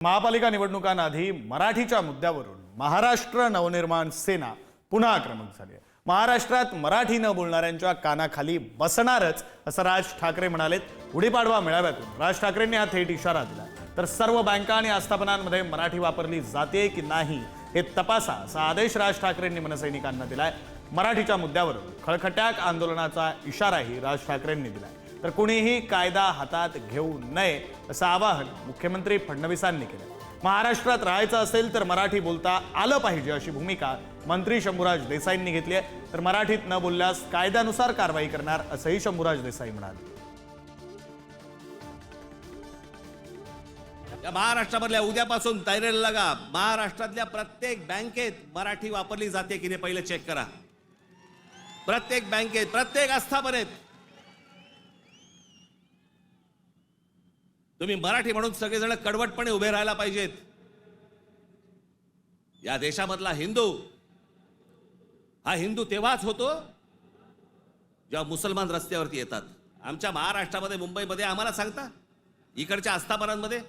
महापालिका निवडणुकांआधी मराठीच्या मुद्द्यावरून महाराष्ट्र नवनिर्माण सेना पुन्हा आक्रमक झाली आहे। महाराष्ट्रात मराठी न बोलणाऱ्यांच्या कानाखाली बसणारच असं राज ठाकरे म्हणालेत। गुढीपाडवा मेळाव्यातून राज ठाकरेंनी हा थेट इशारा दिला। तर सर्व बँका आणि आस्थापनांमध्ये मराठी वापरली जाते की नाही हे तपासा असा आदेश राज ठाकरेंनी मनसैनिकांना दिलाय। मराठीच्या मुद्द्यावरून खळखट्याक आंदोलनाचा इशाराही राज ठाकरेंनी दिलाय। तर कुणीही कायदा हातात घेऊ नये असं आवाहन मुख्यमंत्री फडणवीसांनी केलं। महाराष्ट्रात राहायचं असेल तर मराठी बोलता आलं पाहिजे अशी भूमिका मंत्री शंभूराज देसाईंनी घेतली आहे। तर मराठीत न बोलल्यास कायद्यानुसार कारवाई करणार असंही शंभूराज देसाई म्हणाले। या महाराष्ट्रामधल्या उद्यापासून तयारीला लागा। महाराष्ट्रातल्या प्रत्येक बँकेत मराठी वापरली जाते की नाही पहिले चेक करा। प्रत्येक बँकेत, प्रत्येक आस्थापनेत तुम्ही मराठी म्हणून सगळेजण कडवटपणे उभे राहायला पाहिजेत। या देशामधला हिंदू हा हिंदू तेव्हाच होतो जेव्हा मुसलमान रस्त्यावरती येतात। आमच्या महाराष्ट्रामध्ये, मुंबईमध्ये आम्हाला सांगता, इकडच्या आस्थापनांमध्ये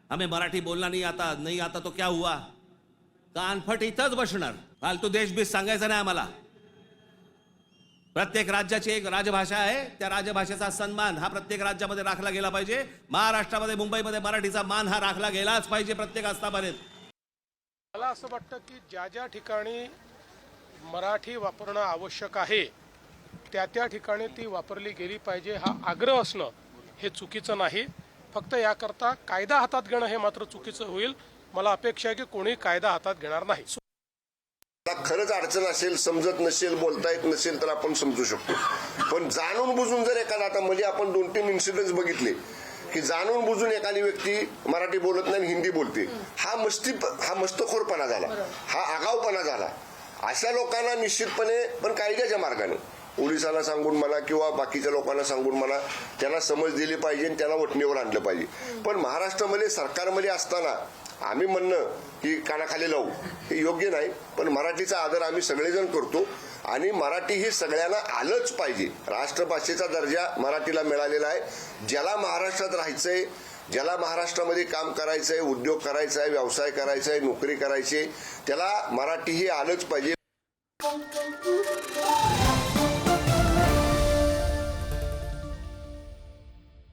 आम्ही मराठी बोलना नहीं आता तो क्या हुआ, कानफट इथंच बसणार। फालतू देशबीस सांगायचं नाही आम्हाला। प्रत्येक राज्याची एक राजभाषा आहे, त्या राजभाषेचा सन्मान हा प्रत्येक राज्यामध्ये राखला गेला पाहिजे। महाराष्ट्रामध्ये, मुंबईमध्ये मराठीचा मान हा राखला गेलाच पाहिजे प्रत्येक आस्थापनेत। मला असं वाटतं की ज्या ज्या ठिकाणी मराठी वापरणं आवश्यक आहे त्या ठिकाणी ती वापरली गेली पाहिजे हा आग्रह असणं हे चुकीचं नाही। फक्त याकरता कायदा हातात घेणं हे मात्र चुकीचं होईल। मला अपेक्षा आहे की कोणी कायदा हातात घेणार नाही। खरंच अडचण असेल, समजत नसेल, बोलता येत नसेल तर आपण समजू शकतो। पण जाणून बुजून जर एखादा, आता मध्ये आपण 2-3 इन्सिडेंट्स बघितले की जाणून बुजून एखादी व्यक्ती मराठी बोलत नाही, हिंदी बोलते, हा मस्तखोरपणा झाला, हा आगाऊपणा झाला। अशा लोकांना निश्चितपणे पण कायद्याच्या मार्गाने पोलिसांना सांगून म्हणा किंवा बाकीच्या लोकांना सांगून म्हणा त्यांना समज दिली पाहिजे आणि त्यांना वठणीवर आणलं पाहिजे। पण महाराष्ट्रामध्ये सरकारमध्ये असताना आम्ही म्हणणं की कानाखाली लावू हे योग्य नाही। पण मराठीचा आदर आम्ही सगळेजण करतो आणि मराठी ही सगळ्यांना आलंच पाहिजे। राष्ट्रभाषेचा दर्जा मराठीला मिळालेला आहे। ज्याला महाराष्ट्रात राहायचंय, ज्याला महाराष्ट्रामध्ये काम करायचंय, उद्योग करायचा आहे, व्यवसाय करायचा आहे, नोकरी करायची, त्याला मराठी ही आलंच पाहिजे।